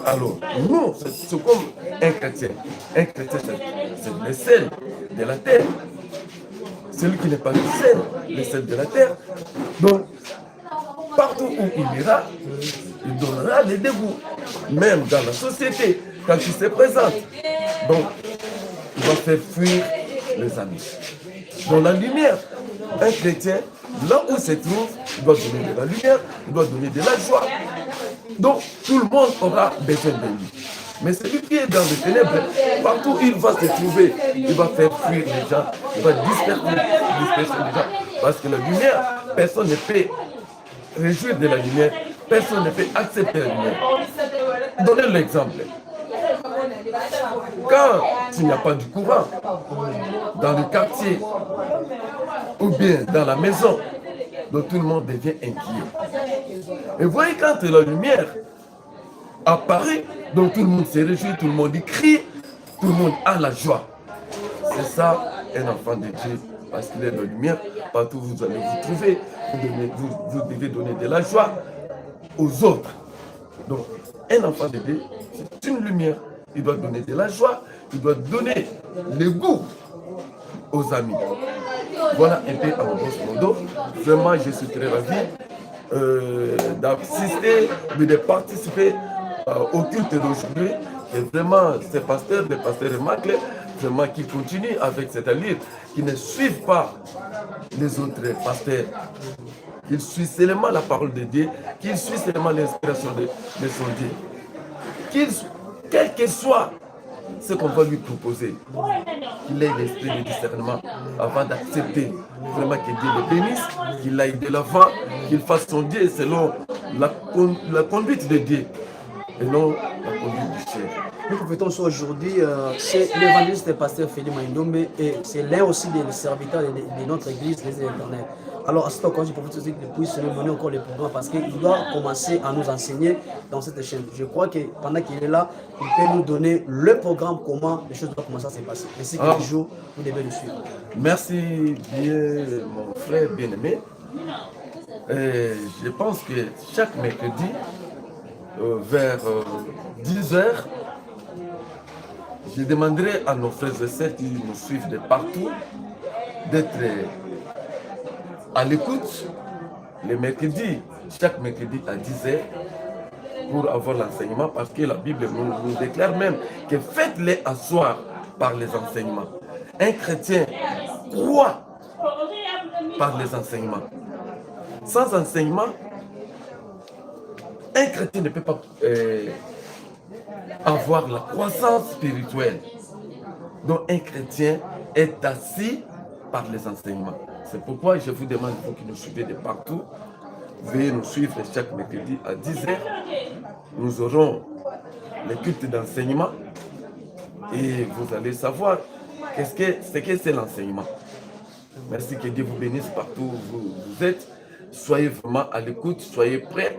Alors, nous, c'est comme un chrétien. Un chrétien, c'est le sel de la terre. Celui qui n'est pas le sel de la terre. Donc, partout où il ira, il donnera les dégoûts. Même dans la société, quand il se présente. Donc, il va faire fuir les amis. Dans la lumière, un chrétien, là où il se trouve, il doit donner de la lumière, il doit donner de la joie. Donc, tout le monde aura besoin de lui. Mais celui qui est dans les ténèbres, partout où il va se trouver, il va faire fuir les gens, il va disperser les gens. Parce que la lumière, personne ne peut réjouir de la lumière, personne ne peut accepter la lumière. Donnez l'exemple. Quand il n'y a pas de courant dans le quartier ou bien dans la maison, donc tout le monde devient inquiet. Et voyez quand la lumière apparaît, donc tout le monde se réjouit, tout le monde crie, tout le monde a la joie. C'est ça un enfant de Dieu, parce qu'il est la lumière, partout où vous allez vous trouver, vous devez donner de la joie aux autres. Donc un enfant de Dieu, c'est une lumière. Il doit donner de la joie, il doit donner le goût aux amis. Voilà un peu à mon grosso modo. Vraiment, je suis très ravi d'assister, de participer au culte d'aujourd'hui. Et vraiment, ces pasteurs, les pasteurs Macle, vraiment qui continuent avec cette allure, qui ne suivent pas les autres pasteurs. Qu'ils suivent seulement la parole de Dieu, qu'ils suivent seulement l'inspiration de son Dieu. Quel que soit ce qu'on va lui proposer, qu'il ait l'esprit de discernement avant d'accepter vraiment que Dieu le bénisse, qu'il aille de l'avant, qu'il fasse son Dieu selon la conduite de Dieu et non la conduite du ciel. Nous profitons aujourd'hui, c'est l'évangéliste pasteur Félix Maindombe et c'est l'un aussi des serviteurs de notre église, les Éternels. Alors, à ce temps, je profite aussi qu'il puisse nous donner encore les programmes parce qu'il doit commencer à nous enseigner dans cette chaîne. Je crois que pendant qu'il est là, il peut nous donner le programme, comment les choses doivent commencer à se passer. Ainsi que les jours, vous devez le suivre. Merci bien, mon frère bien-aimé. Je pense que chaque mercredi, vers 10 h, je demanderai à nos frères et sœurs qui nous suivent de partout d'être à l'écoute le mercredi, chaque mercredi à 10 h pour avoir l'enseignement parce que la Bible nous déclare même que faites-les asseoir par les enseignements. Un chrétien croit par les enseignements. Sans enseignement, un chrétien ne peut pas avoir la croissance spirituelle. Donc un chrétien est assis par les enseignements. C'est pourquoi je vous demande, vous qui nous suivez de partout, veuillez nous suivre chaque mercredi à 10 h. Nous aurons le culte d'enseignement et vous allez savoir ce que c'est l'enseignement. Merci, que Dieu vous bénisse partout où vous êtes. Soyez vraiment à l'écoute, soyez prêts.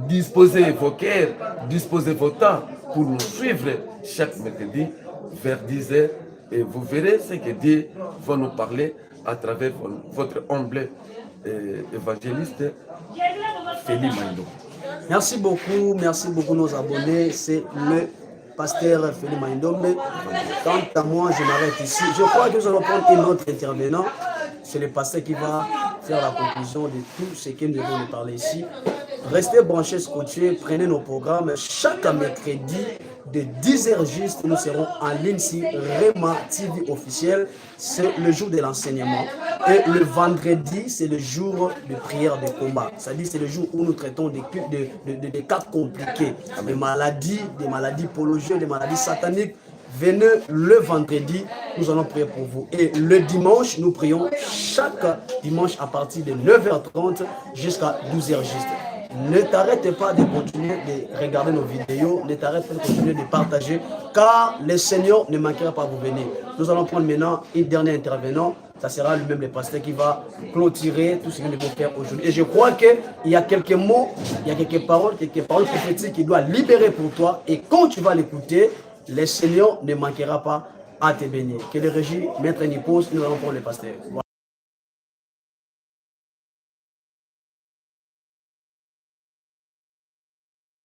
Disposez vos cœurs, disposez vos temps pour nous suivre chaque mercredi vers 10 h. Et vous verrez ce que Dieu va nous parler à travers votre humble évangéliste Félix Maindombe. Merci beaucoup nos abonnés. C'est le pasteur Félix Maindombe. Quant à moi, je m'arrête ici. Je crois que nous allons prendre un autre intervenant. C'est le pasteur qui va faire la conclusion de tout ce que nous devons nous parler ici. Restez branchés, scotchés, prenez nos programmes. Chaque mercredi, de 10 h juste, nous serons en ligne sur Rema TV officiel. C'est le jour de l'enseignement. Et le vendredi, c'est le jour de prière de combat. C'est-à-dire c'est le jour où nous traitons des cas compliqués, des maladies pologées, des maladies sataniques. Venez le vendredi, nous allons prier pour vous. Et le dimanche, nous prions chaque dimanche à partir de 9 h 30 jusqu'à 12 h juste. Ne t'arrête pas de continuer de regarder nos vidéos, ne t'arrête pas de continuer de partager, car le Seigneur ne manquera pas à vous venir. Nous allons prendre maintenant un dernier intervenant, ça sera lui-même le pasteur qui va clôturer tout ce que nous devons faire aujourd'hui. Et je crois qu'il y a quelques mots, il y a quelques paroles prophétiques qu'il doit libérer pour toi. Et quand tu vas l'écouter, le Seigneur ne manquera pas à te bénir. Que le régime mette une pause, nous allons prendre le pasteur. Voilà.